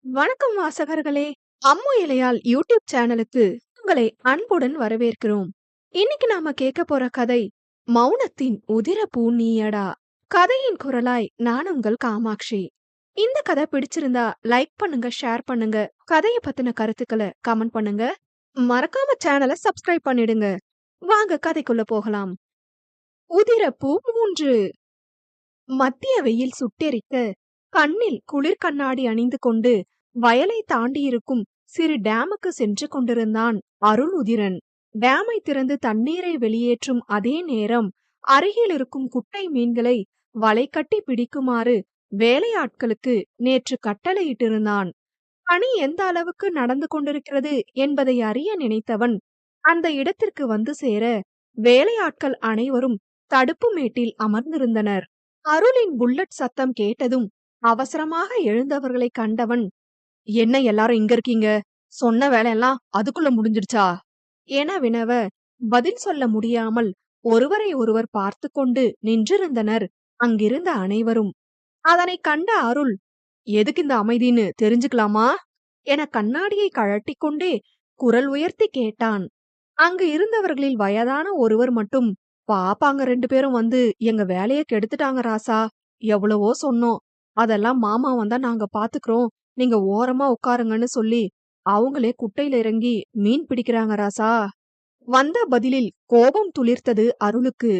வணக்கம் வாசகர்களே. அம்மு இலையால் யூடியூப் சேனலுக்கு உங்களை அன்புடன் வரவேற்கிறோம். இன்னைக்கு நாம கேட்க போற கதை மௌனத்தின் உதிரப்பூ நீயடா. கதையின் குரலாய் நான் உங்கள் காமாட்சி. இந்த கதை பிடிச்சிருந்தா லைக் பண்ணுங்க, ஷேர் பண்ணுங்க. கதையை பத்தின கருத்துக்களை கமெண்ட் பண்ணுங்க. மறக்காம சேனலை சப்ஸ்கிரைப் பண்ணிடுங்க. வாங்க கதைக்குள்ள போகலாம். உதிரப்பூ 3. மத்திய வெயில் சுட்டெரிக்க கண்ணில் குளிர் கண்ணாடி அணிந்து கொண்டு வயலை தாண்டியிருக்கும் சிறு டேமுக்கு சென்று கொண்டிருந்தான் அருள் உதிரன். டேமை திறந்து தண்ணீரை வெளியேற்றும் அதே நேரம் அருகில் இருக்கும் குட்டை மீன்களை வலை கட்டி பிடிக்குமாறு வேலையாட்களுக்கு நேற்று கட்டளையிட்டிருந்தான். பணி எந்த அளவுக்கு நடந்து கொண்டிருக்கிறது என்பதை அறிய நினைத்தவன் அந்த இடத்திற்கு வந்து சேர வேலையாட்கள் அனைவரும் தடுப்பு மேட்டில் அமர்ந்திருந்தனர். அருளின் புல்லட் சத்தம் கேட்டதும் அவசரமாக எழுந்தவர்களை கண்டவன், என்ன எல்லாரும் இங்க இருக்கீங்க? சொன்ன வேலையெல்லாம் அதுக்குள்ள முடிஞ்சிடுச்சா என வினவ, பதில் சொல்ல முடியாமல் ஒருவரை ஒருவர் பார்த்து கொண்டு நின்றிருந்தனர் அங்கிருந்த அனைவரும். அதனை கண்ட அருள், எதுக்கு இந்த அமைதின்னு தெரிஞ்சுக்கலாமா என கண்ணாடியை கழட்டி கொண்டே குரல் உயர்த்தி கேட்டான். அங்கு இருந்தவர்களில் வயதான ஒருவர் மட்டும், பாப்பாங்க 2 பேரும் வந்து எங்க வேலைய கெடுத்துட்டாங்க ராசா. எவ்வளவோ சொன்னோம், அதெல்லாம் மாமா வந்தா நாங்க பாத்துக்கிறோம், நீங்க ஓரமா உட்காருங்கன்னு சொல்லி அவங்களே குட்டையில இறங்கி மீன் பிடிக்கிறாங்க ராசா. வந்த பதிலில் கோபம் துளிர்த்தது அருளுக்கு.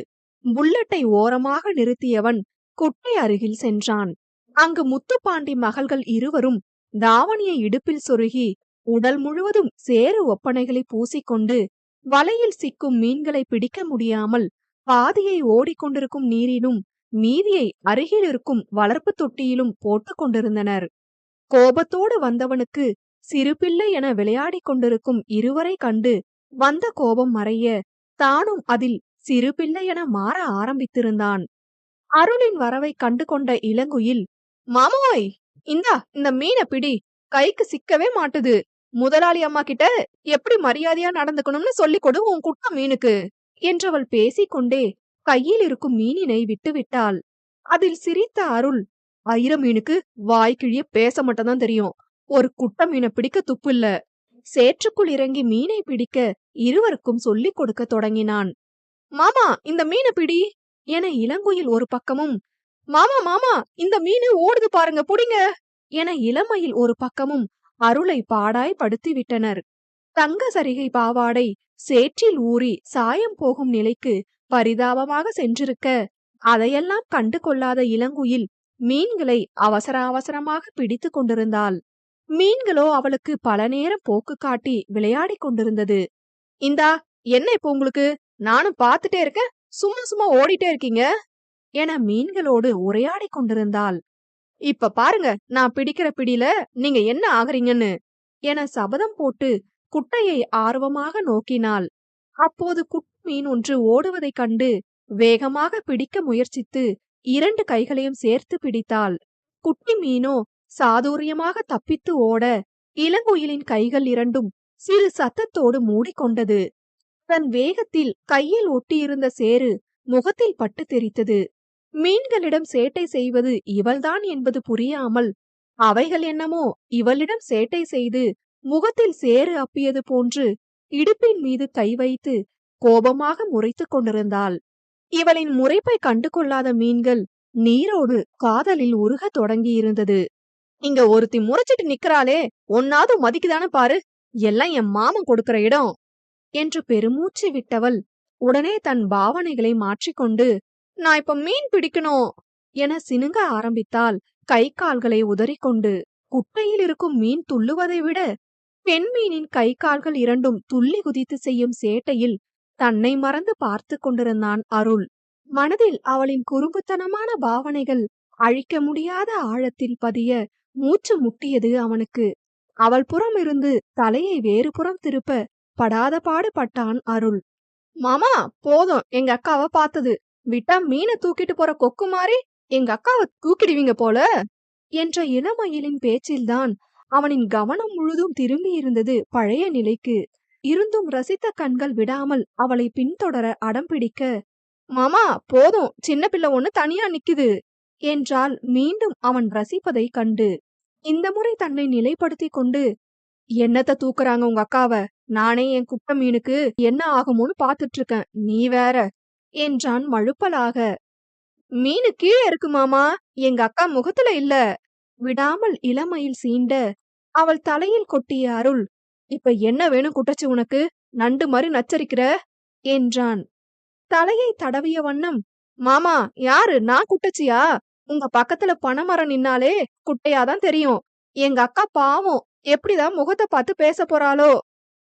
புல்லட்டை ஓரமாக நிறுத்தியவன் குட்டை அருகில் சென்றான். அங்கு முத்துப்பாண்டி மகள்கள் இருவரும் தாவணியை இடுப்பில் சொருகி உடல் முழுவதும் சேறு ஒப்பனைகளை பூசிக்கொண்டு வலையில் சிக்கும் மீன்களை பிடிக்க முடியாமல் பாதியை ஓடிக்கொண்டிருக்கும் நீரிலும் மீதியை அருகில் இருக்கும் வளர்ப்பு தொட்டியிலும் போட்டு கொண்டிருந்தனர். கோபத்தோடு வந்தவனுக்கு சிறு பிள்ளை என விளையாடிக் கொண்டிருக்கும் இருவரை கண்டு வந்த கோபம் மறைய தானும் அதில் சிறு பிள்ளை என மாற ஆரம்பித்திருந்தான். அருளின் வரவை கண்டு கொண்ட இளங்குயில், மாமோய், இந்தா இந்த மீனை பிடி, கைக்கு சிக்கவே மாட்டுது. முதலாளி அம்மா கிட்ட எப்படி மரியாதையா நடந்துக்கணும்னு சொல்லிக் கொடு உன் குட்ட மீனுக்கு என்றவள் பேசிக்கொண்டே கையில் இருக்கும் மீனினை விட்டுவிட்டாள். அதில் சிரித்த அருள், ஐர மீனுக்கு வாய் கிழிய பேச மட்டும்தான் தெரியும், ஒரு குட்ட மீனை பிடிக்க துப்பு இல்ல. சேற்றுக்குள் இறங்கி மீனை பிடிக்க இருவருக்கும் சொல்லிக் கொடுக்க தொடங்கினான். மாமா இந்த மீனை பிடி என இளங்குயில் ஒரு பக்கமும், மாமா மாமா இந்த மீனு ஓடுது பாருங்க புடிங்க என இளமயில் ஒரு பக்கமும் அருளை பாடாய் படுத்தி விட்டனர். தங்க சரிகை பாவாடை சேற்றில் ஊறி சாயம் போகும் நிலைக்கு பரிதாபமாக சென்றிருக்க அதையெல்லாம் கண்டு கொள்ளாத இளங்குயில் மீன்களை அவசர அவசரமாக பிடித்து கொண்டிருந்தாள். மீன்களோ அவளுக்கு பல நேரம் போக்கு காட்டி விளையாடி கொண்டிருந்தது. இந்தா என்ன இப்ப உங்களுக்கு, நானும் பார்த்துட்டே இருக்கேன், சும்மா சும்மா ஓடிட்டே இருக்கீங்க என மீன்களோடு உரையாடி கொண்டிருந்தாள். இப்ப பாருங்க நான் பிடிக்கிற பிடியில நீங்க என்ன ஆகுறீங்கன்னு என சபதம் போட்டு குட்டையை ஆர்வமாக நோக்கினாள். அப்போது குட்டி மீன் ஒன்று ஓடுவதைக் கண்டு வேகமாக பிடிக்க முயற்சித்து 2 கைகளையும் சேர்த்து பிடித்தாள். குட்டி மீனோ சாதுரியமாக தப்பித்து ஓட இளங்குயிலின் கைகள் இரண்டும் சிறு சத்தத்தோடு மூடிக்கொண்டது. தன் வேகத்தில் கையில் ஒட்டியிருந்த சேறு முகத்தில் பட்டு தெரித்தது. மீன்களிடம் சேட்டை செய்வது இவள்தான் என்பது புரியாமல் அவைகள் என்னமோ இவளிடம் சேட்டை செய்து முகத்தில் சேறு அப்பியது போன்று இடுப்பின் மீது கை வைத்து கோபமாக முறைத்துக் கொண்டிருந்தாள். இவளின் முறைப்பை கண்டு கொள்ளாத மீன்கள் நீரோடு காதலில் உருக தொடங்கியிருந்தது. இங்க ஒருத்தி முறைச்சிட்டு நிக்கிறாளே, ஒன்னாவது மதிக்குதானு பாரு, எல்லாம் என் மாமன் கொடுக்கிற இடம் என்று பெருமூச்சு விட்டவள் உடனே தன் பாவனைகளை மாற்றிக்கொண்டு, நான் இப்ப மீன் பிடிக்கணும் என சினுங்க ஆரம்பித்தாள். கை கால்களை உதறிக்கொண்டு குட்டையில் இருக்கும் மீன் துள்ளுவதை விட பெண் மீனின் கை கால்கள் இரண்டும் துள்ளி குதித்து செய்யும் சேட்டையில் தன்னை மறந்து பார்த்து கொண்டிருந்தான் அருள். மனதில் அவளின் குறும்புத்தனமான பாவனைகள் அழிக்க முடியாத ஆழத்தில் பதிய மூச்சு முட்டியது அவனுக்கு. அவள் புறம் இருந்து தலையை வேறு புறம் திருப்ப படாத பாடு பட்டான் அருள். மாமா போதும், எங்க அக்காவை பார்த்தது, விட்டா மீனை தூக்கிட்டு போற கொக்கு மாதிரி எங்க அக்காவை தூக்கிடுவீங்க போல என்ற இளமயிலின் பேச்சில்தான் அவனின் கவனம் முழுதும் திரும்பி இருந்தது பழைய நிலைக்கு. இருந்தும் ரசித்த கண்கள் விடாமல் அவளை பின்தொடர அடம் பிடிக்க, மாமா போதும், சின்ன பிள்ளை ஒண்ணு தனியா நிக்குது என்றால் மீண்டும் அவன் ரசிப்பதை கண்டு. இந்த முறை தன்னை நிலைப்படுத்திக் கொண்டு, "என்னத்த தூக்குறாங்க உங்க அக்காவ? நானே என் குட்ட மீனுக்கு என்ன ஆகுமோன்னு பாத்துட்டு இருக்கேன். நீ வேற" என்றான் மழுப்பலாக. "மீனு கீழ இருக்கு மாமா. எங்க அக்கா முகத்துல இல்ல." விடாமல் இளமயில் சீண்ட, அவள் தலையில் கொட்டிய அருள், "இப்ப என்ன வேணும் குட்டச்சி உனக்கு? நண்டு மாரி நச்சரிக்கிற?" என்றான். தலையை தடவிய வண்ணம், "மாமா யாரு? நான் குட்டச்சியா? உங்க பக்கத்துல பனைமரம் நின்னாலே குட்டையாதான் தெரியும். எங்க அக்கா பாவம் எப்படிதான் முகத்த பார்த்து பேசப் போறாளோ?"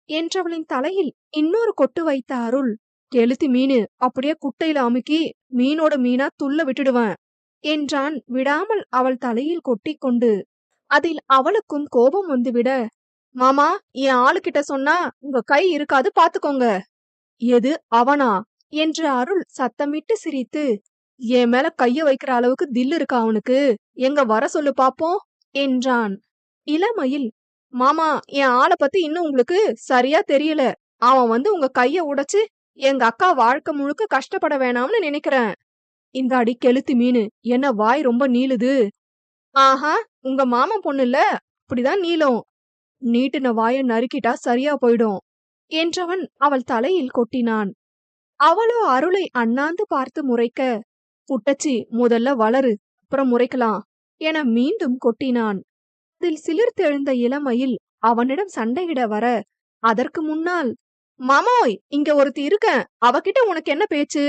என்றவளின் தலையில் இன்னொரு கொட்டு வைத்த அருள், "கெளுத்தி மீனு அப்படியே குட்டையில அமுக்கி மீனோட மீனா துள்ள விட்டுடுவேன்" என்றான் விடாமல் அவள் தலையில் கொட்டிக்கொண்டு. அதில் அவளுக்கும் கோபம் வந்துவிட, "மாமா என் ஆளுகிட்ட சொன்னா உங்க கை இருக்காது பாத்துக்கோங்க." "எது அவனா?" என்று அருள் சத்தமிட்டு சிரித்து, "என் மேல கைய வைக்கிற அளவுக்கு தில் இருக்கா அவனுக்கு? எங்க வர சொல்லு பாப்போம்" என்றான். இளமயில், "மாமா என் ஆள பத்தி இன்னும் உங்களுக்கு சரியா தெரியல. அவன் வந்து உங்க கைய உடைச்சு எங்க அக்கா வாழ்க்கை முழுக்க கஷ்டப்பட வேணாம்னு நினைக்கிறேன்." "இந்தாடி கெளுத்தி மீனு, என்ன வாய் ரொம்ப நீளுது?" "ஆஹா, உங்க மாமன் பொண்ணுல்ல, அப்படிதான் நீளும். நீட்டுன வாய நறுக்கிட்டா சரியா போயிடும்" என்றவன் அவள் தலையில் கொட்டினான். அவளோ அருளை அண்ணாந்து பார்த்து முறைக்க, "குட்டச்சி முதல்ல வளரு, அப்புறம் முறைக்கலாம்" என மீண்டும் கொட்டினான். அதில் சிலிர்த்தெழுந்த இளமயில் அவனிடம் சண்டையிட வர, அதற்கு முன்னால், "மாமோய் இங்க ஒருத்தி இருக்கேன், அவகிட்ட உனக்கு என்ன பேச்சு?"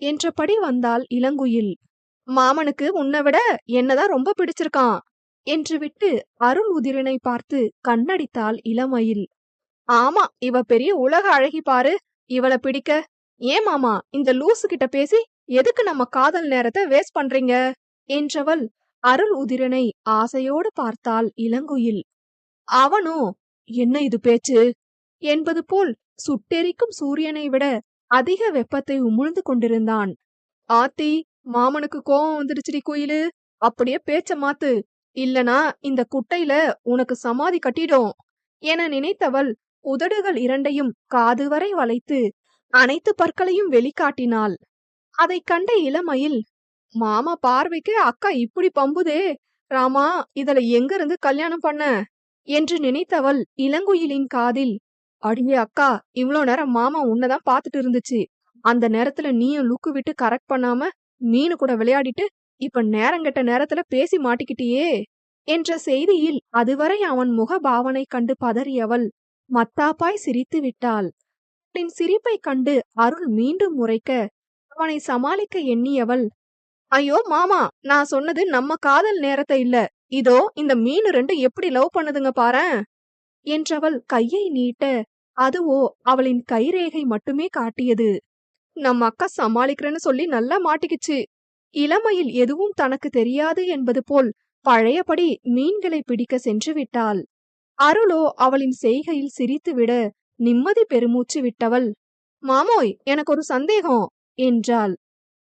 என்றபடி வந்தாள் இளங்குயில். "மாமனுக்கு உன்னை விட என்னதான் ரொம்ப பிடிச்சிருக்கான்" என்று விட்டு அருள் உதிரனை பார்த்து கண்ணடித்தாள் இளமயில். "ஆமா, இவ பெரிய உலக அழகி பாரு, இவள பிடிக்க. ஏன் மாமா இந்த லூசு கிட்ட பேசி எதுக்கு நம்ம காதல் நேரத்தை வேஸ்ட் பண்றீங்க?" என்றவள் அருள் உதிரனை ஆசையோடு பார்த்தாள் இளங்குயில். அவனோ, "என்ன இது பேச்சு?" என்பது போல் சுட்டெரிக்கும் சூரியனை விட அதிக வெப்பத்தை உமிழ்ந்து கொண்டிருந்தான். "ஆத்தி, மாமனுக்கு கோவம் வந்துடுச்சுடி குயிலு. அப்படியே பேச்ச மாத்து, இல்லனா இந்த குட்டையில உனக்கு சமாதி கட்டிடும்" என நினைத்தவள் உதடுகள் இரண்டையும் காது வரை வளைத்து அனைத்து பற்களையும் வெளிக்காட்டினாள். அதைக் கண்ட இளமயில், "மாமா பார்வைக்கு அக்கா இப்படி பம்புதே, ராமா இதுல எங்க இருந்து கல்யாணம் பண்ண?" என்று நினைத்தவள் இளங்குயிலின் காதில், "அடியே அக்கா, இவ்ளோ நேரம் மாமா உன்னதான் பாத்துட்டு இருந்துச்சு. அந்த நேரத்துல நீயும் லுக்கு விட்டு கரெக்ட் பண்ணாம மீனு கூட விளையாடிட்டு இப்ப நேரங்கெட்ட நேரத்துல பேசி மாட்டிக்கிட்டியே" என்ற செய்தியில் அதுவரை அவன் முக பாவனை கண்டு பதறியவள் மத்தாப்பாய் சிரித்து விட்டாள். அவளின் சிரிப்பைக் கண்டு அருள் மீண்டும் முறைக்க, அவனை சமாளிக்க எண்ணியவள், "ஐயோ மாமா, நான் சொன்னது நம்ம காதல் நேரத்தை இல்ல. இதோ இந்த மீனு ரெண்டு எப்படி லவ் பண்ணுதுங்க பாரேன்" என்றவள் கையை நீட்ட, அதுவோ அவளின் கைரேகை மட்டுமே காட்டியது. "நம்ம அக்கா சமாளிக்கிறேன்னு சொல்லி நல்லா மாட்டிக்கிச்சு." இளமையில் எதுவும் தனக்கு தெரியாது என்பது போல் பழையபடி மீன்களை பிடிக்க சென்று விட்டாள். அருளோ அவளின் செய்கையில் சிரித்துவிட நிம்மதி பெருமூச்சு விட்டவள், "மாமோய் எனக்கு ஒரு சந்தேகம்" என்றாள்.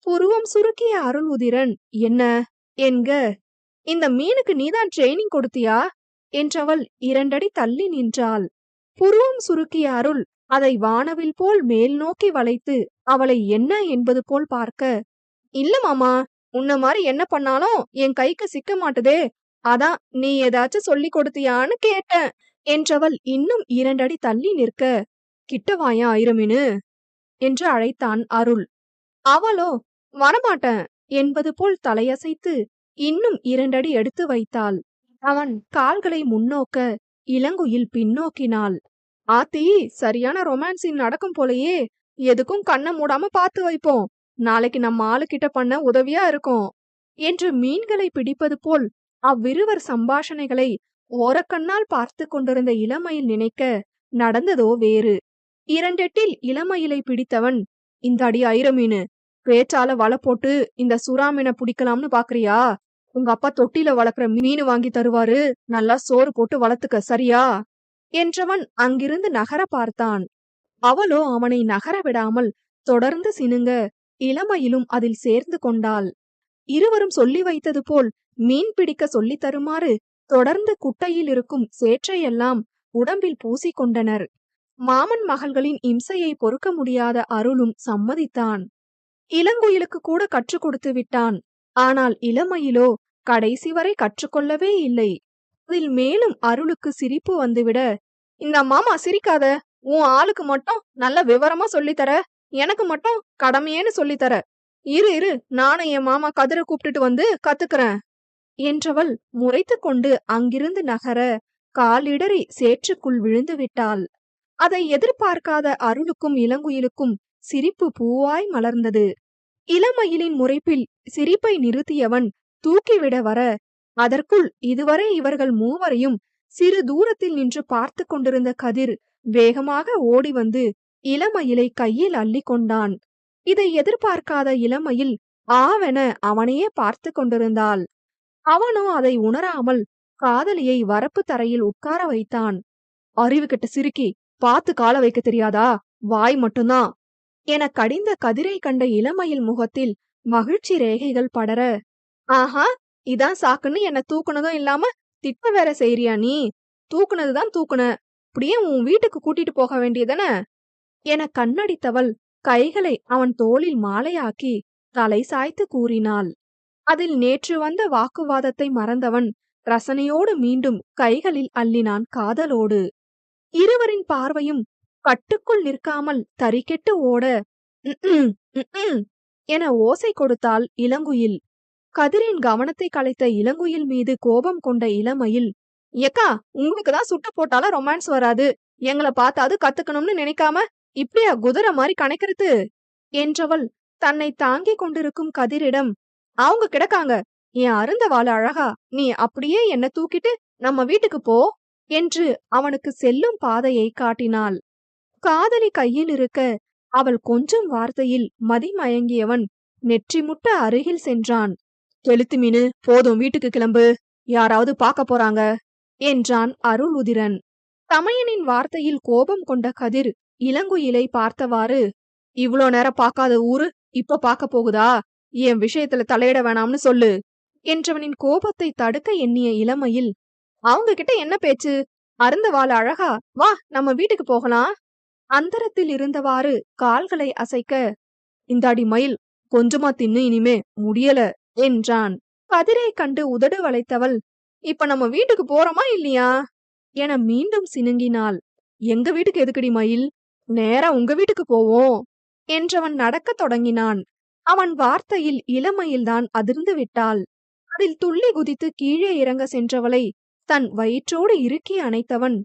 புருவம் சுருக்கிய அருள் உதிரன், "என்ன?" என்க, "இந்த மீனுக்கு நீதான் ட்ரெய்னிங் கொடுத்தியா?" என்றவள் 2 அடி தள்ளி நின்றாள். புருவம் சுருக்கிய அருள் அதை வானவில் போல் மேல் நோக்கி வளைத்து அவளை என்ன என்பது போல் பார்க்க, "இல்ல மாமா, உன்ன மாதிரி என்ன பண்ணாலும் என் கைக்கு சிக்க மாட்டுதே, அதான் நீ ஏதாச்சும் சொல்லி கொடுத்தியான்னு கேட்டேன்" என்றவள் இன்னும் 2 அடி தள்ளி நிற்க, "கிட்ட வாயேன் ஐரமீனு" என்று அழைத்தான் அருள். அவளோ, "வரமாட்டேன்" என்பது போல் தலையசைத்து இன்னும் 2 அடி எடுத்து வைத்தாள். அவன் கால்களை முன்னோக்க இளங்குயில் பின்னோக்கினாள். "ஆத்தி, சரியான ரொமான்ஸ் சீன் நடக்கும் போலயே. எதுக்கும் கண்ண மூடாம பார்த்து வைப்போம். நாளைக்கு நம்ம ஆளுகிட்ட பண்ண உதவியா இருக்கும்" என்று மீன்களை பிடிப்பது போல் அவ்விருவர் சம்பாஷணைகளை ஓரக்கண்ணால் பார்த்து கொண்டிருந்த இளமயில் நினைக்க, நடந்ததோ வேறு. 2 எட்டில் இளமயிலை பிடித்தவன், "இந்தாடி ஐரமீனு, பேச்சால வலை போட்டு இந்த சுறா மீனை பிடிக்கலாம்னு பாக்குறியா? உங்க அப்பா தொட்டில வளர்க்குற மீனு வாங்கி தருவாரு, நல்லா சோறு போட்டு வளர்த்துக்க, சரியா?" என்றவன் அங்கிருந்து நகர பார்த்தான். அவளோ அவனை நகர விடாமல் தொடர்ந்து சினுங்க, இளமயிலும் அதில் சேர்ந்து கொண்டாள். இருவரும் சொல்லி வைத்தது போல் மீன் பிடிக்க சொல்லித் தருமாறு தொடர்ந்து குட்டையில் இருக்கும் சேற்றையெல்லாம் உடம்பில் பூசிக்கொண்டனர். மாமன் மகள்களின் இம்சையை பொறுக்க முடியாத அருளும் சம்மதித்தான். இளங்குயிலுக்கு கூட கற்றுக் கொடுத்து விட்டான். ஆனால் இளமயிலோ கடைசி வரை கற்றுக்கொள்ளவே இல்லை. அதில் மேலும் அருளுக்கு சிரிப்பு வந்துவிட, இந்த மாமா சிரிக்காத, உன் ஆளுக்கு மட்டும் நல்ல விவரமா சொல்லித்தர, எனக்கு மட்டும் கடமையேன்னு சொல்லித்தர. இரு இரு, நானும் என் மாமா கதிர கூப்பிட்டுட்டு வந்து கத்துக்கிறேன் என்றவள் முறைத்து கொண்டு அங்கிருந்து நகர காலிடறி சேற்றுக்குள் விழுந்து விட்டாள். அதை எதிர்பார்க்காத அருளுக்கும் இளங்குயிலுக்கும் சிரிப்பு பூவாய் மலர்ந்தது. இளமயிலின் முறைப்பில் சிரிப்பை நிறுத்தியவன் தூக்கிவிட வர, அதற்குள் இதுவரை இவர்கள் மூவரையும் சிறு தூரத்தில் நின்று பார்த்து கொண்டிருந்த கதிர் வேகமாக ஓடி வந்து இளமயிலை கையில் அள்ளி கொண்டான். இதை எதிர்பார்க்காத இளமயில் ஆவென அவனையே பார்த்து கொண்டிருந்தாள். அவனோ அதை உணராமல் காதலியை வரப்பு தரையில் உட்கார வைத்தான். அறிவு கெட்ட சிறுக்கி, பார்த்து கால வைக்க தெரியாதா? வாய் மட்டும்தான் என கடிந்த கதிரை கண்ட இளமயில் முகத்தில் மகிழ்ச்சி ரேகைகள் படர, ஆஹா, இதான் சாக்குன்னு என்ன தூக்குனதும் இல்லாம திட்ட வேற செய்றியா நீ? தூக்குனதுதான் தூக்குன, அப்படியே உன் வீட்டுக்கு கூட்டிட்டு போக வேண்டியதானே என கண்ணடித்தவள் கைகளை அவன் தோளில் மாலையாக்கி தலை சாய்த்து கூறினாள். அதில் நேற்று வந்த வாக்குவாதத்தை மறந்தவன் ரசனையோடு மீண்டும் கைகளில் அள்ளினான் காதலோடு. இருவரின் பார்வையும் கட்டுக்குள் நிற்காமல் தறிக்கெட்டு ஓட, "ம்ம், ம்ம்" என ஓசை கொடுத்தாள் இளங்குயில். கதிரின் கவனத்தை கலைத்த இளங்குயில் மீது கோபம் கொண்ட இளமயில், "ஏக்கா, உங்களுக்கு தான் சுட்டு போட்டாலும் ரொமான்ஸ் வராது, எங்கள பார்த்தாது கத்துக்கணும்னு நினைக்காம இப்படியா குதிரை மாதிரி கணக்கிறது?" என்றவள் தன்னை தாங்கிக் கொண்டிருக்கும் கதிரிடம், "அவங்க கிடக்காங்க, என் அருந்த வாழ அழகா, நீ அப்படியே என்ன தூக்கிட்டு நம்ம வீட்டுக்கு போ" என்று அவனுக்கு செல்லும் பாதையை காட்டினாள். காதலி கையில் இருக்க அவள் கொஞ்சம் வார்த்தையில் மதிமயங்கியவன் நெற்றி முட்ட அருகில் சென்றான். "கெளுத்து மீனு, போதும், வீட்டுக்கு கிளம்பு, யாராவது பார்க்க போறாங்க" என்றான் அருள் உதிரன். தமையனின் வார்த்தையில் கோபம் கொண்ட கதிர் இளங்குயிலை பார்த்தவாறு, "இவ்ளோ நேரம் பார்க்காத ஊரு இப்ப பார்க்க போகுதா? என் விஷயத்துல தலையிட வேணாம்னு சொல்லு" என்றவனின் கோபத்தை தடுக்க எண்ணிய இளமையில், "அவங்க கிட்ட என்ன பேச்சு? அருந்த வாழ அழகா, வா நம்ம வீட்டுக்கு போகலாம்" அந்தரத்தில் இருந்தவாறு கால்களை அசைக்க, "இந்தாடி மயில், கொஞ்சமா தின்னு, இனிமே முடியல" என்றான். கதிரை கண்டு உதடு வளைத்தவள், "இப்ப நம்ம வீட்டுக்கு போறோமா இல்லையா என மீண்டும் சினுங்கினாள். "எங்க வீட்டுக்கு எதுக்குடி மயில்? நேரா உங்க வீட்டுக்கு போவோம்" என்றவன் நடக்கத் தொடங்கினான். அவன் வார்த்தையில் இளமயில்தான் அதிர்ந்து விட்டாள். அதில் துள்ளி குதித்து கீழே இறங்க சென்றவளை தன் வயிற்றோடு இறுக்கி அணைத்தவன்,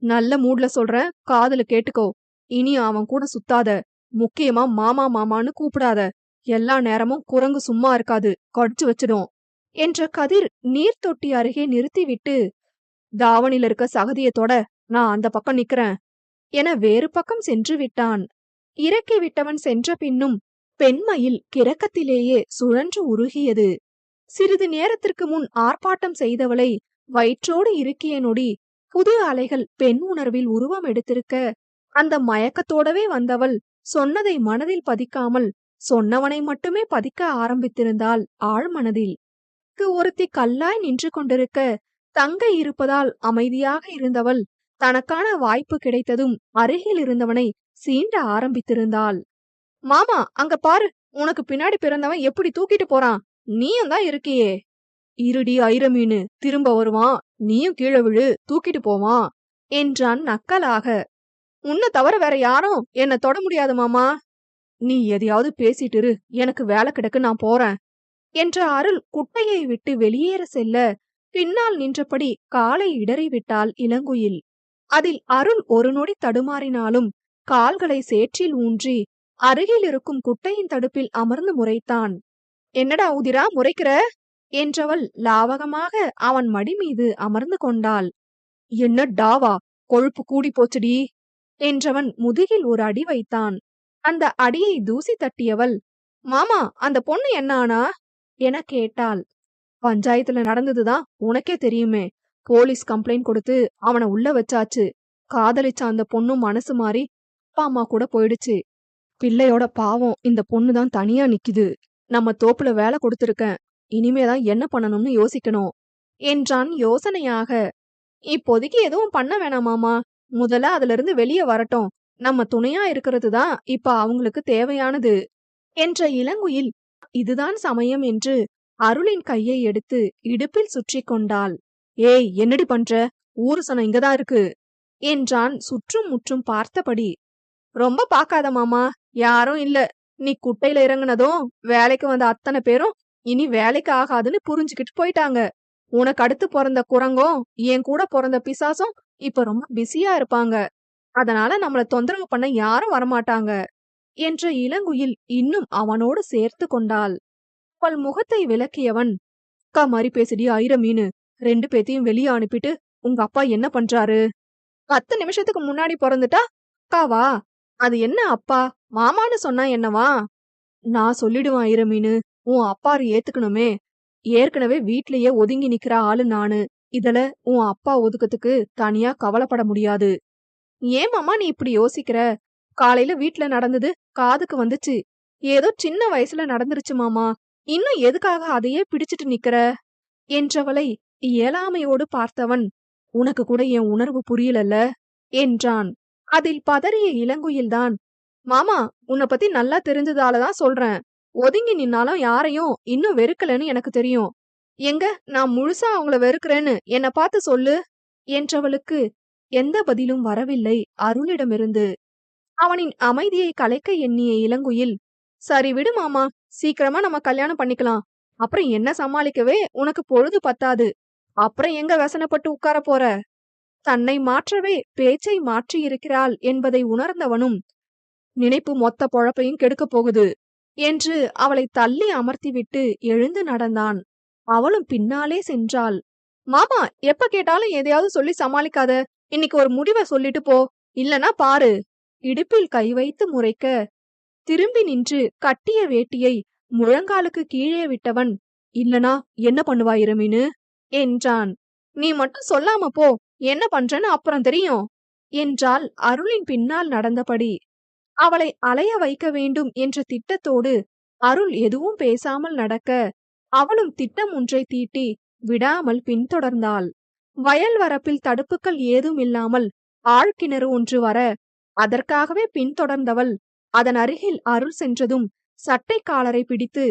"நல்ல மூட்ல சொல்றேன், காதுல கேட்டுக்கோ. இனி அவன் கூட சுத்தாத, முக்கியமா மாமா மாமான்னு கூப்பிடாத. எல்லா நேரமும் குரங்கு சும்மா இருக்காது, கடிச்சு வச்சிடும்" என்ற கதிர் நீர் தொட்டி அருகே நிறுத்திவிட்டு, "தாவணில இருக்க சகதியை தொட, நான் அந்த பக்கம் நிக்கிறேன்" என வேறு பக்கம் சென்று விட்டான். இறக்கி விட்டவன் சென்ற பின்னும் பெண்மயில் கிறக்கத்திலேயே சுழன்று உருகியது. சிறிது நேரத்திற்கு முன் ஆர்ப்பாட்டம் செய்தவளை வயிற்றோடு இறுக்கிய நொடி புது அலைகள் பெண் உணர்வில் உருவம் எடுத்திருக்க, அந்த மயக்கத்தோடவே வந்தவள் சொன்னதை மனதில் பதிக்காமல் சொன்னவனை மட்டுமே பதிக்க ஆரம்பித்திருந்தாள் ஆழ்மனதில். ஒருத்தி கல்லாய் நின்று கொண்டிருக்க, தங்கை இருப்பதால் அமைதியாக இருந்தவள் தனக்கான வாய்ப்பு கிடைத்ததும் அருகில் இருந்தவனை சீண்ட ஆரம்பித்திருந்தாள். "மாமா, அங்க பாரு, உனக்கு பின்னாடி பிறந்தவன் எப்படி தூக்கிட்டு போறான், நீயும் தான் இருக்கியே." "இருடி ஐரமீனு, திரும்ப வருவான், நீயும் கீழே விழு, தூக்கிட்டு போவான்" என்றான் நக்கலாக. "உன்னை தவிர வேற யாரும் என்ன தொட முடியாது மாமா." "நீ எதையாவது பேசிட்டு இரு, எனக்கு வேலை கிடக்கு, நான் போறேன்" என்ற அருள் குட்டையை விட்டு வெளியேற செல்ல, பின்னால் நின்றபடி காலை இடறிவிட்டாள் இளங்குயில். அதில் அருள் ஒரு நொடி தடுமாறினாலும் கால்களை சேற்றில் ஊன்றி அருகில் இருக்கும் குட்டையின் தடுப்பில் அமர்ந்து முறைத்தான். "என்னடா உதிரா, முறைக்கிற?" என்றவள் லாவகமாக அவன் மடி மீது அமர்ந்து கொண்டாள். "என்ன டாவா, கொழுப்பு கூடி போச்சுடி" என்றவன் முதுகில் ஒரு அடி வைத்தான். அந்த அடியை தூசி தட்டியவள், "மாமா, அந்த பொண்ணு என்ன ஆனா?" என கேட்டாள். "பஞ்சாயத்துல நடந்ததுதான் உனக்கே தெரியுமே. போலீஸ் கம்ப்ளைண்ட் கொடுத்து அவனை உள்ள வச்சாச்சு. காதலிச்ச அந்த பொண்ணும் மனசு மாறி அப்பா அம்மா கூட போயிடுச்சு. பிள்ளையோட பாவம் இந்த பொண்ணுதான் தனியா நிக்குது. நம்ம தோப்புல வேலை கொடுத்திருக்கேன், இனிமேதான் என்ன பண்ணணும்னு யோசிக்கணும்" என்றான் யோசனையாக. "இப்போதைக்கு எதுவும் பண்ண வேணாம் மாமா, முதல்ல அதுல இருந்து வெளியே வரட்டும். நம்ம துணையா இருக்கிறது தான் இப்ப அவங்களுக்கு தேவையானது" என்ற இளங்குயில் இதுதான் சமயம் என்று அருளின் கையை எடுத்து இடுப்பில் சுற்றி கொண்டாள். ஏய், என்னடி பண்ற? ஊரு சனம் இங்கதான் இருக்கு என்றான் சுற்றும் முற்றும் பார்த்தபடி. ரொம்ப பாக்காத மாமா, யாரும் இல்ல. நீ குட்டையில இறங்குனதும் வேலைக்கு வந்த அத்தனை பேரும் இனி வேலைக்கு ஆகாதுன்னு புரிஞ்சுக்கிட்டு போயிட்டாங்க. உனக்கு அடுத்து பிறந்த குரங்கும் என் கூட பிறந்த பிசாசும் இப்ப ரொம்ப பிஸியா இருப்பாங்க. அதனால நம்மள தொந்தரவு பண்ண யாரும் வரமாட்டாங்க என்ற இளங்குயில் இன்னும் அவனோடு சேர்த்து கொண்டாள். அவள் முகத்தை விலக்கியவன், அக்கா மாதிரி பேசிடி ஐர மீனு. 2 பேத்தையும் வெளியே அனுப்பிட்டு உங்க அப்பா என்ன பண்றாரு? 10 நிமிஷத்துக்கு முன்னாடி பிறந்துட்டா அக்காவா? அது என்ன அப்பா மாமான்னு சொன்னா என்னவா? நான் சொல்லிடுவேன் ஐர மீனு. உன் அப்பாரு ஏத்துக்கணுமே. ஏற்கனவே வீட்லயே ஒதுங்கி நிக்கிற ஆளு நானு. இதுல உன் அப்பா ஒதுக்கத்துக்கு தனியா கவலைப்பட முடியாது. ஏன் மாமா நீ இப்படி யோசிக்கிற? காலையில வீட்ல நடந்தது காதுக்கு வந்துச்சு. ஏதோ சின்ன வயசுல நடந்துருச்சு மாமா. இன்னும் எதுக்காக அதையே பிடிச்சிட்டு நிக்கிற என்றவளை இயலாமையோடு பார்த்தவன், உனக்கு கூட என் உணர்வு புரியலல்ல என்றான். அதில் பதறிய இளங்குயில்தான், மாமா உன்னை பத்தி நல்லா தெரிஞ்சதாலதான் சொல்றேன். ஒதுங்கி நின்னாலும் யாரையும் இன்னும் வெறுக்கலன்னு எனக்கு தெரியும். எங்க நான் முழுசா அவங்கள வெறுக்கிறேன்னு என்ன பார்த்து சொல்லு என்றவளுக்கு எந்த பதிலும் வரவில்லை அருளிடமிருந்து. அவனின் அமைதியை கலைக்க எண்ணிய இளங்குயில், சரி விடு மாமா, சீக்கிரமா நம்ம கல்யாணம் பண்ணிக்கலாம். அப்புறம் என்ன சமாளிக்கவே உனக்கு பொழுது பத்தாது. அப்புறம் எங்க व्यसனப்பட்டு உட்கார போற? தன்னை மாற்றவே பேச்சை மாற்றியிருக்கிறாள் என்பதை உணர்ந்தவனும், நினைப்பு மொத்த பொழப்பையும் கெடுக்கப் போகுது என்று அவளை தள்ளி அமர்த்திவிட்டு எழுந்து நடந்தான். அவளும் பின்னாலே சென்றாள். மாமா எப்ப கேட்டாலும் எதையாவது சொல்லி சமாளிக்காத. இன்னைக்கு ஒரு முடிவை சொல்லிட்டு போ, இல்லனா பாரு. இடுப்பில் கை வைத்து முறைக்க திரும்பி நின்று கட்டிய வேட்டியை முழங்காலுக்கு கீழே விட்டவன், இல்லனா என்ன பண்ணுவா இரமீனு என்றான். நீ மட்டும் சொல்லாம போ, என்ன பண்றேன்னு அப்புறம் தெரியும் என்றாள் அருளின் பின்னால் நடந்தபடி. அவளை அலைய வைக்க வேண்டும் என்ற திட்டத்தோடு அருள் எதுவும் பேசாமல் நடக்க அவளும் திட்டம் ஒன்றை தீட்டி விடாமல் பின்தொடர்ந்தாள். வயல் வரப்பில் தடுப்புகள் ஏதும் இல்லாமல் ஆழ்கிணறு ஒன்று வர அதற்காகவே பின்தொடர்ந்தவள் அதன் அருகில் அருள் சென்றதும் சட்டை காலரை பிடித்து,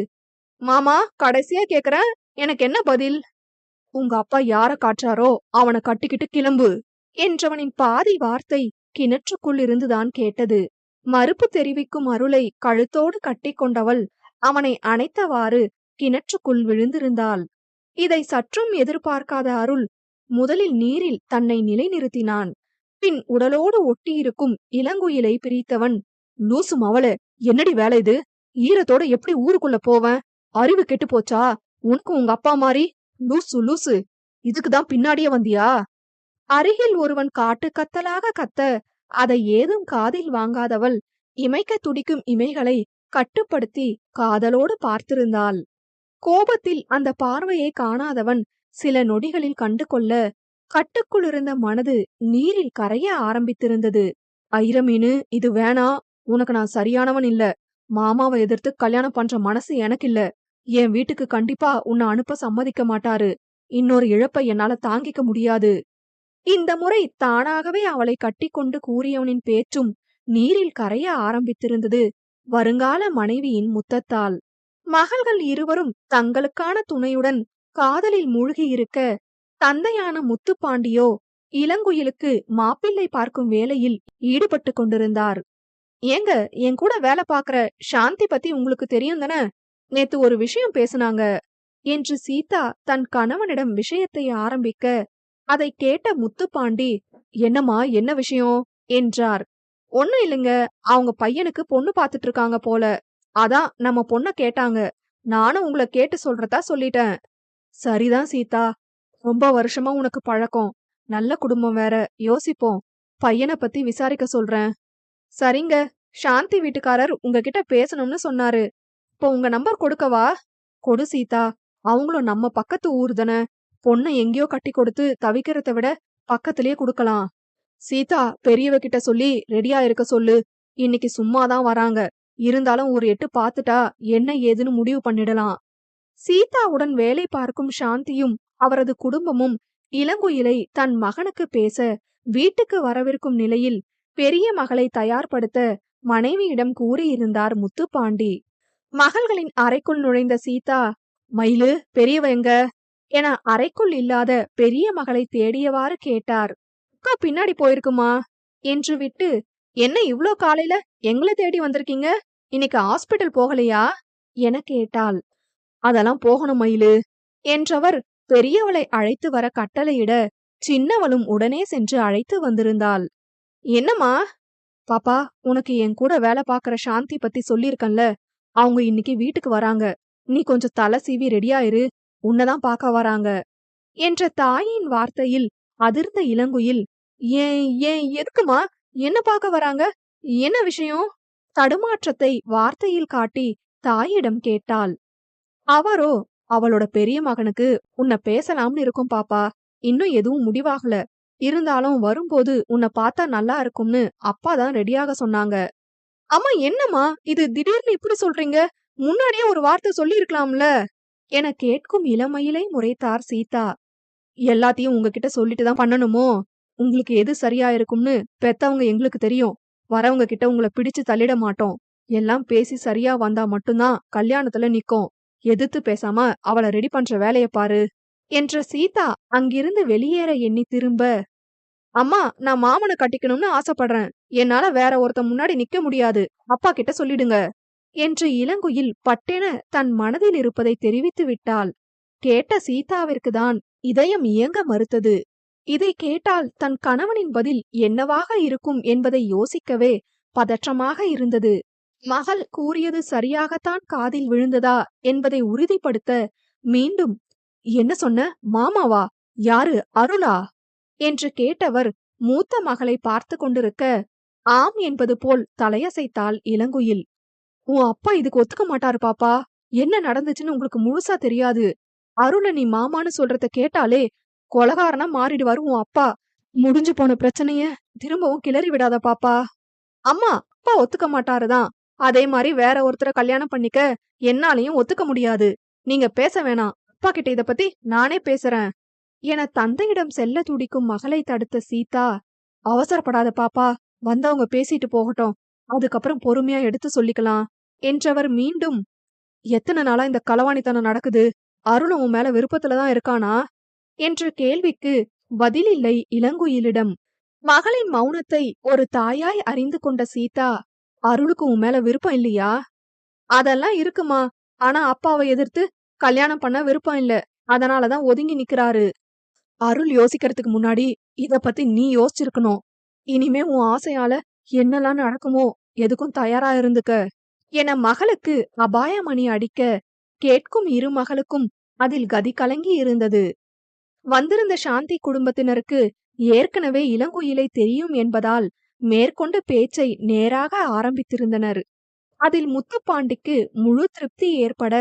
மாமா கடைசியா கேக்குறேன், எனக்கு என்ன பதில்? உங்க அப்பா யார காற்றாரோ அவனை கட்டிக்கிட்டு கிளம்பு என்றவனின் பாதி வார்த்தை கிணற்றுக்குள் இருந்துதான் கேட்டது. மறுப்பு தெரிவிக்கும் அருளை கழுத்தோடு கட்டிக்கொண்டவள் அவனை அணைத்தவாறு கிணற்றுக்குள் விழுந்திருந்தாள். இதை சற்றும் எதிர்பார்க்காத அருள் முதலில் நீரில் தன்னை நிலைநிறுத்தினான். பின் உடலோடு ஒட்டியிருக்கும் இளங்குயிலை பிரித்தவன், லூசு மவளே, என்னடி வேலை இது? ஈரத்தோட எப்படி ஊருக்குள்ள போவேன்? அறிவு கெட்டு போச்சா உனக்கு உங்க அப்பா மாதிரி? லூசு லூசு, இதுக்குதான் பின்னாடியே வந்தியா? அருகில் ஒருவன் காட்டு கத்தலாக கத்த அதை ஏதும் காதில் வாங்காதவள் இமைக்க துடிக்கும் இமைகளை கட்டுப்படுத்தி காதலோடு பார்த்திருந்தாள். கோபத்தில் அந்த பார்வையை காணாதவன் சில நொடிகளில் கண்டு கொள்ள கட்டுக்குள் இருந்த மனது நீரில் கரைய ஆரம்பித்திருந்தது. ஐரமீனு, இது வேணா. உனக்கு நான் சரியானவன் இல்ல. மாமாவை எதிர்த்து கல்யாணம் பண்ற மனசு எனக்கு இல்ல. என் வீட்டுக்கு கண்டிப்பா உன்னை அனுப்ப சம்மதிக்க மாட்டாரு. இன்னொரு இழப்பை என்னால தாங்கிக்க முடியாது. இந்த முறை தானாகவே அவளை கட்டிக்கொண்டு கூறியவனின் பேச்சும் நீரில் கரைய ஆரம்பித்திருந்தது வருங்கால மனைவியின் முத்தத்தால். மகள்கள் இருவரும் தங்களுக்கான துணையுடன் காதலில் மூழ்கியிருக்க, தந்தையான முத்துப்பாண்டியோ இளங்குயிலுக்கு மாப்பிள்ளை பார்க்கும் வேலையில் ஈடுபட்டு கொண்டிருந்தார். ஏங்க, என் கூட வேலை பாக்குற சாந்தி பத்தி உங்களுக்கு தெரியும் தானே? நேத்து ஒரு விஷயம் பேசுனாங்க என்று சீதா தன் கணவனிடம் விஷயத்தை ஆரம்பிக்க, அதை கேட்ட முத்துப்பாண்டி, என்னம்மா என்ன விஷயம் என்றார். ஒண்ணும் இல்லைங்க, அவங்க பையனுக்கு பொண்ணு பாத்துட்டு இருக்காங்க போல. அதான் நம்ம பொண்ண கேட்டாங்க. நானும் உங்களை கேட்டு சொல்றதா சொல்லிட்டேன். சரிதான் சீதா, ரொம்ப வருஷமா உனக்கு பழக்கம், நல்ல குடும்பம் வேற, யோசிப்போம். பையனை பத்தி விசாரிக்க சொல்றேன். சரிங்க, சாந்தி வீட்டுக்காரர் உங்ககிட்ட பேசணும்னு சொன்னாரு. இப்போ உங்க நம்பர் கொடுக்கவா? கொடு சீதா, அவங்களும் நம்ம பக்கத்து ஊர் தானே. பொண்ணை எங்கேயோ கட்டி கொடுத்து தவிக்கிறத விட பக்கத்திலேயே குடுக்கலாம். சீதா, பெரியவ கிட்ட சொல்லி ரெடியா இருக்க சொல்லு. இன்னைக்கு சும்மாதான் வராங்க. இருந்தாலும் ஒரு எட்டு பாத்துட்டா என்ன ஏதுன்னு முடிவு பண்ணிடலாம். சீதாவுடன் வேலை பார்க்கும் சாந்தியும் அவரது குடும்பமும் இளங்குயிலை தன் மகனுக்கு பேச வீட்டுக்கு வரவிருக்கும் நிலையில் பெரிய மகளை தயார்படுத்த மனைவியிடம் கூறியிருந்தார் முத்துப்பாண்டி. மகள்களின் அறைக்குள் நுழைந்த சீதா, மயிலு, பெரியவ எங்க என அறைக்குள் இல்லாத பெரிய மகளை தேடியவாறு கேட்டார். அக்கா பின்னாடி போயிருக்குமா என்று விட்டு, என்ன இவ்ளோ காலையில எங்களை தேடி வந்திருக்கீங்க? இன்னைக்கு ஹாஸ்பிடல் போகலையா என கேட்டாள். அதெல்லாம் போகணும் மயிலு என்றவர் பெரியவளை அழைத்து வர கட்டளையிட சின்னவளும் உடனே சென்று அழைத்து வந்திருந்தாள். என்னம்மா? பாப்பா, உனக்கு என் கூட வேலை பாக்குற சாந்தி பத்தி சொல்லிருக்கன்ல, அவங்க இன்னைக்கு வீட்டுக்கு வராங்க. நீ கொஞ்சம் தலை சீவி ரெடியாயிரு, உன்னதான் பார்க்க வராங்க என்ற தாயின் வார்த்தையில் அதிர்ந்த இளங்குயில், ஏன் ஏன் எதுக்குமா? என்ன பார்க்க வராங்க? என்ன விஷயம்? தடுமாற்றத்தை வார்த்தையில் காட்டி தாயிடம் கேட்டாள். அவரோ, அவளோட பெரிய மகனுக்கு உன்னை பேசலாம்னு இருக்கும் பாப்பா, இன்னும் எதுவும் முடிவாகல. இருந்தாலும் வரும்போது உன்னை பார்த்தா நல்லா இருக்கும்னு அப்பா தான் ரெடியாக சொன்னாங்க. அம்மா என்னம்மா இது திடீர்னு இப்படி சொல்றீங்க? முன்னாடியே ஒரு வார்த்தை சொல்லி இருக்கலாம்ல என கேட்கும் இளமையிலே முறைத்தார் சீதா. எல்லாத்தையும் உங்ககிட்ட சொல்லிட்டு தான் பண்ணணுமோ? உங்களுக்கு எது சரியா இருக்கும்னு பெத்தவங்க எங்களுக்கு தெரியும். வரவங்க கிட்ட உங்களை பிடிச்சு தள்ளிட மாட்டோம். எல்லாம் பேசி சரியா வந்தா மட்டும்தான் கல்யாணத்துல நிக்கும். எதிர்த்து பேசாம அவளை ரெடி பண்ற வேலைய பாரு என்ற சீதா அங்கிருந்து வெளியேற எண்ணி திரும்ப, அம்மா நான் மாமனை கட்டிக்கணும்னு ஆசைப்படுறேன். என்னால வேற ஒருத்த முன்னாடி நிக்க முடியாது. அப்பா கிட்ட சொல்லிடுங்க என்று இளங்குயில் பட்டென தன் மனதில் இருப்பதை தெரிவித்து விட்டாள். கேட்ட சீதாவிற்கு தான் இதயம் இயங்க மறுத்தது. இதை கேட்டால் தன் கணவனின் பதில் என்னவாக இருக்கும் என்பதை யோசிக்கவே பதற்றமாக இருந்தது. மகள் கூறியது சரியாகத்தான் காதில் விழுந்ததா என்பதை உறுதிப்படுத்த மீண்டும், என்ன சொன்ன? மாமாவா? யாரு? அருளா என்று கேட்டவர் மூத்த மகளை பார்த்து கொண்டிருக்க, ஆம் என்பது போல் தலையசைத்தாள் இளங்குயில். உன் அப்பா இதுக்கு ஒத்துக்க மாட்டாரு பாப்பா. என்ன நடந்துச்சுன்னு உங்களுக்கு முழுசா தெரியாது. அருள நீ மாமான்னு சொல்றத கேட்டாலே கொலகாரனா மாறிடுவாரு உன் அப்பா. முடிஞ்சு போன பிரச்சனைய திரும்பவும் கிளறி விடாத பாப்பா. அம்மா, அப்பா ஒத்துக்க மாட்டாருதான். அதே மாதிரி வேற ஒருத்தரை கல்யாணம் பண்ணிக்க என்னாலையும் ஒத்துக்க முடியாது. நீங்க பேச வேணாம். அப்பா கிட்ட இத பத்தி நானே பேசுறேன் என தந்தையிடம் செல்ல துடிக்கும் மகளை தடுத்த சீதா, அவசரப்படாத பாப்பா, வந்தவங்க பேசிட்டு போகட்டும், அதுக்கப்புறம் பொறுமையா எடுத்து சொல்லிக்கலாம் என்றவர் மீண்டும், எத்தனை நாளா இந்த களவாணித்தனம் நடக்குது? அருண் உன் மேல விருப்பத்துலதான் இருக்கானா என்ற கேள்விக்கு பதிலில்லை இளங்குயிலிடம். மகளின் மௌனத்தை ஒரு தாயாய் அறிந்து கொண்ட சீதா, அருளுக்கு உன் மேல விருப்பம் இல்லையா? அதெல்லாம் இருக்குமா, ஆனா அப்பாவை எதிர்த்து கல்யாணம் பண்ண விருப்பம் இல்ல, அதனாலதான் ஒதுங்கி நிக்கிறாரு. அருள் யோசிக்கிறதுக்கு முன்னாடி இத பத்தி நீ யோசிச்சிருக்கணும். இனிமே உன் ஆசையால என்னெல்லாம் நடக்குமோ எதுக்கும் தயாரா இருந்துக்க என மகளுக்கு அபாயமணி அடிக்க, கேட்கும் இரு மகளுக்கும் அதில் கதி கலங்கி இருந்தது. வந்திருந்த சாந்தி குடும்பத்தினருக்கு ஏற்கனவே இளங்குயிலை தெரியும் என்பதால் மேற்கொண்ட பேச்சை நேராக ஆரம்பித்திருந்தனர். அதில் முத்துப்பாண்டிக்கு முழு திருப்தி ஏற்பட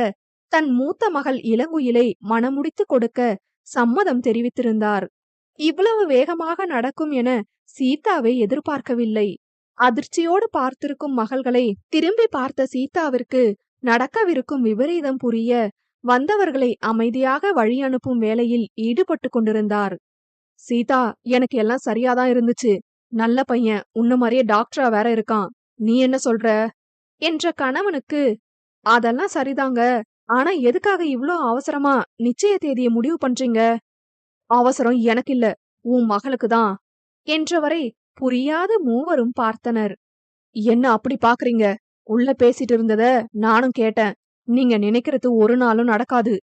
தன் மூத்த மகள் இளங்குயிலை மணமுடித்து கொடுக்க சம்மதம் தெரிவித்திருந்தார். இவ்வளவு வேகமாக நடக்கும் என சீதாவை எதிர்பார்க்கவில்லை. அதிர்ச்சியோடு பார்த்திருக்கும் மகள்களை திரும்பி பார்த்த சீதாவிற்கு நடக்கவிருக்கும் விபரீதம் புரிய வந்தவர்களை அமைதியாக வழி அனுப்பும் வேலையில் ஈடுபட்டு கொண்டிருந்தார். சீதா, எனக்கு எல்லாம் சரியாதான் இருந்துச்சு. நல்ல பையன், உன்ன மாதிரியே டாக்டரா வேற இருக்கான். நீ என்ன சொல்ற என்ற கணவனுக்கு, அதெல்லாம் சரிதாங்க. ஆனா எதுக்காக இவ்ளோ அவசரமா நிச்சய தேதியை முடிவு பண்றீங்க? அவசரம் எனக்கு இல்ல, உன் மகளுக்கு தான் என்றவரை புரியாத மூவரும் பார்த்தனர். என்ன அப்படி பாக்குறீங்க? உள்ள பேசிட்டு இருந்தத நானும் கேட்டேன். நீங்க நினைக்கிறது ஒரு நாளும் நடக்காது.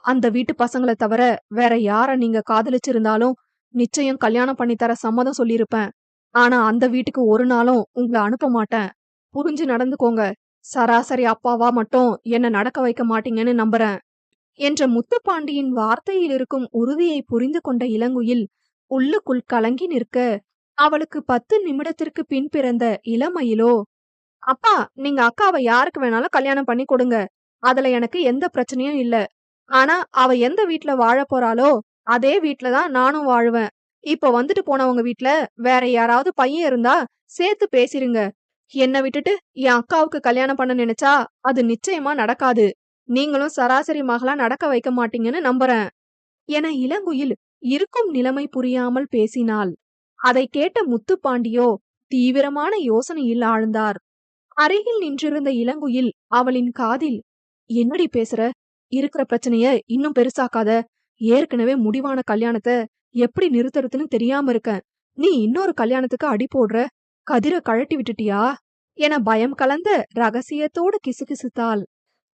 அந்த வீட்டு பசங்களை தவிர வேற யார நீங்க காதலிச்சிருந்தாலும் நிச்சயம் கல்யாணம் பண்ணி தர சம்மதம் சொல்லிருப்பேன். ஆனா அந்த வீட்டுக்கு ஒரு நாளும் உங்களை அனுப்ப மாட்டேன். புரிஞ்சு நடந்துக்கோங்க. சராசரி அப்பாவா மட்டும் என்ன நடக்க வைக்க மாட்டீங்கன்னு நம்புறேன் என்ற முத்துப்பாண்டியின் வார்த்தையில் இருக்கும் உறுதியை புரிந்து கொண்ட இளங்குயில் உள்ளுக்குள் கலங்கி நிற்க, அவளுக்கு 10 நிமிடத்திற்கு பின் பிறந்த இளமயிலோ, அப்பா, நீங்க அக்காவை யாருக்கு வேணாலும் கல்யாணம் பண்ணி கொடுங்க. அதுல எனக்கு எந்த பிரச்சனையும் இல்ல. ஆனா அவ எந்த வீட்ல வாழ போறாளோ அதே வீட்லதான் நானும் வாழுவேன். இப்ப வந்துட்டு போனவங்க வீட்ல வேற யாராவது பையன் இருந்தா சேர்த்து பேசிருங்க. என்ன விட்டுட்டு என் அக்காவுக்கு கல்யாணம் பண்ண நினைச்சா அது நிச்சயமா நடக்காது. நீங்களும் சராசரி மகளா நடக்க வைக்க மாட்டீங்கன்னு நம்புறேன் என இளங்குயில் இருக்கும் நிலைமை புரியாமல் பேசினாள். அதை கேட்ட முத்துப்பாண்டியோ தீவிரமான யோசனையில் ஆழ்ந்தார். அருகில் நின்றிருந்த இளங்குயில் அவளின் காதில், என்னடி பேசுற? இருக்கிற பிரச்சனைய இன்னும் பெருசாக்காத. ஏற்கனவே முடிவான கல்யாணத்த எப்படி நிறுத்துறதுன்னு தெரியாம இருக்கேன். நீ இன்னொரு கல்யாணத்துக்கு அடி போடுற. கதிர கழட்டி விட்டுட்டியா? என பயம் கலந்த ரகசியத்தோடு கிசுகிசுத்தாள்.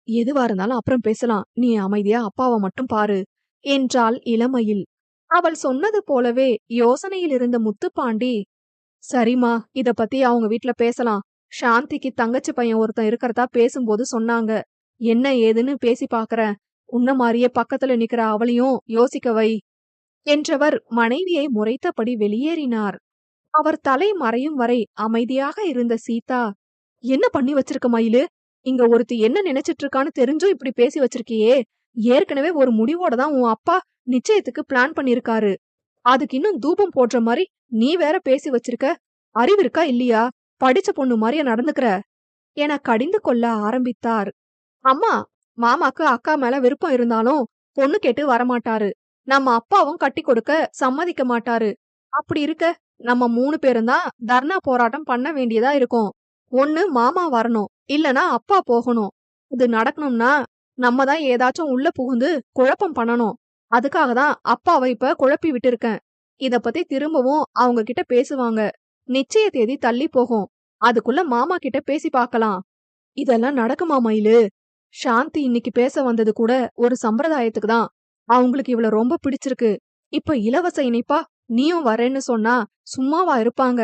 எதுவா இருந்தாலும் அப்புறம் பேசலாம். நீ அமைதியா அப்பாவ மட்டும் பாரு என்றாள் இளமையில். அவள் சொன்னது போலவே யோசனையில் இருந்த முத்துப்பாண்டி, சரிம்மா, இத பத்தி அவங்க வீட்ல பேசலாம். சாந்திக்கு தங்கச்சி பையன் ஒருத்தன் இருக்கறதா பேசும்போது சொன்னாங்க. என்ன ஏதுன்னு பேசி பாக்கறேன். உன்ன மாரியே பக்கத்துல நிக்கிற அவளையும் யோசிக்க வை என்றவர் மனைவியை முறைத்தபடி வெளியேறினார். அவர் தலை மறையும் வரை அமைதியாக இருந்த சீதா, என்ன பண்ணி வச்சிருக்க மயிலு? இங்க ஒருத்தி என்ன நினைச்சிட்டு இருக்கான்னு தெரிஞ்சும் இப்படி பேசி வச்சிருக்கியே. ஏற்கனவே ஒரு முடிவோட தான் உன் அப்பா நிச்சயத்துக்கு பிளான் பண்ணிருக்காரு. அதுக்கு இன்னும் தூபம் போடுற மாதிரி நீ வேற பேசி வச்சிருக்க. அறிவு இருக்கா இல்லையா? படிச்ச பொண்ணு மாதிரியா நடந்துக்கிற என கடிந்து கொள்ள ஆரம்பித்தார். அம்மா, மாமாக்கு அக்கா மேல விருப்பம் இருந்தாலும் பொண்ணு கேட்டு வரமாட்டாரு. நம்ம அப்பாவும் கட்டி கொடுக்க சம்மதிக்க மாட்டாரு. அப்படி இருக்க நம்ம 3 பேரும் தான் தர்ணா போராட்டம் பண்ண வேண்டியதா இருக்கும். ஒண்ணு மாமா வரணும், இல்லனா அப்பா போகணும். இது நடக்கணும்னா நம்ம தான் ஏதாச்சும் உள்ள புகுந்து குழப்பம் பண்ணணும். அதுக்காக தான் அப்பாவை இப்ப குழப்பி விட்டிருக்கேன். இத பத்தி திரும்பவும் அவங்க கிட்ட பேசுவாங்க. நிச்சய தேதி தள்ளி போகும். அதுக்குள்ள மாமா கிட்ட பேசி பார்க்கலாம். இதெல்லாம் நடக்குமா மயிலு? சாந்தி இன்னைக்கு பேச வந்தது கூட ஒரு சம்பிரதாயத்துக்கு தான். அவங்களுக்கு இவள ரொம்ப பிடிச்சிருக்கு. இப்ப இலவச இணைப்பா நீயும் வரேன்னு சொன்னா சும்மாவா இருப்பாங்க?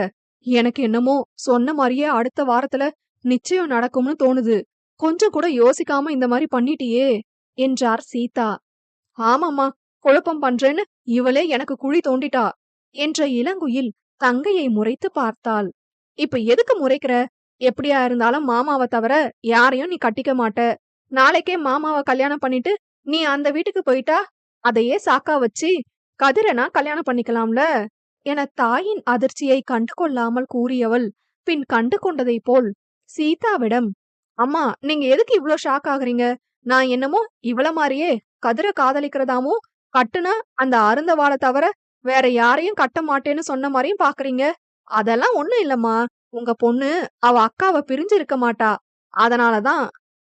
எனக்கு என்னமோ சொன்ன மாதிரியே அடுத்த வாரத்துல நிச்சயம் நடக்கும்னு தோணுது. கொஞ்சம் கூட யோசிக்காம இந்த மாதிரி பண்ணிட்டியே என்றார் சீதா. ஆமாம்மா, குழப்பம் பண்றேன்னு இவளே எனக்கு குழி தோண்டிட்டா என்ற இளங்குயில் தங்கையை முறைத்து பார்த்தாள். இப்ப எதுக்கு முறைக்கிற? எப்படியா இருந்தாலும் மாமாவை தவிர யாரையும் நீ கட்டிக்க மாட்ட. நாளைக்கே மாமாவை கல்யாணம் பண்ணிட்டு நீ அந்த வீட்டுக்கு போயிட்டா அதையே சாக்கா வச்சு கதிரனா கல்யாணம் பண்ணிக்கலாம்ல என தாயின் அதிர்ச்சியை கண்டு கொள்ளாமல் கூறியவள் பின் கண்டு கொண்டதை போல் சீதாவிடம், அம்மா, நீங்க எதுக்கு இவ்ளோ ஷாக் ஆகுறீங்க? நான் என்னமோ இவள மாதிரியே கதிர காதலிக்கிறதாவும் கட்டுனா அந்த அருந்தவாளை தவிர வேற யாரையும் கட்ட மாட்டேன்னு சொன்ன மாதிரியும் பாக்குறீங்க. அதெல்லாம் ஒண்ணும் இல்லம்மா. உங்க பொண்ணு அவ அக்காவை பிரிஞ்சு இருக்க மாட்டா. அதனாலதான்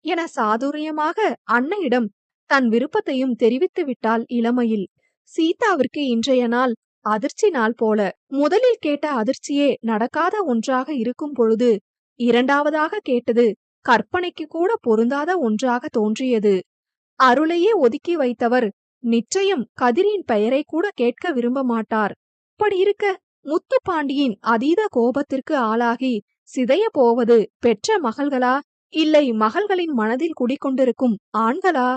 என சாதுரியமாக அன்னையிடம் தன் விருப்பத்தையும் தெரிவித்து விட்டாள் இளமையில். சீதாவிற்கு இன்றைய நாள் அதிர்ச்சி நாள் போல. முதலில் கேட்ட அதிர்ச்சியே நடக்காத ஒன்றாக இருக்கும் பொழுது இரண்டாவதாக கேட்டது கற்பனைக்கு கூட பொருந்தாத ஒன்றாக தோன்றியது. அருளையே ஒதுக்கி வைத்தவர் நிச்சயம் கதிரின் பெயரை கூட கேட்க விரும்ப மாட்டார். அப்படி இருக்க முத்துப்பாண்டியின் அதீத கோபத்திற்கு ஆளாகி சிதைய போவது பெற்ற மகள்களா, இல்லை மகள்களின் மனதில் குடிக்கொண்டிருக்கும் ஆண்களா?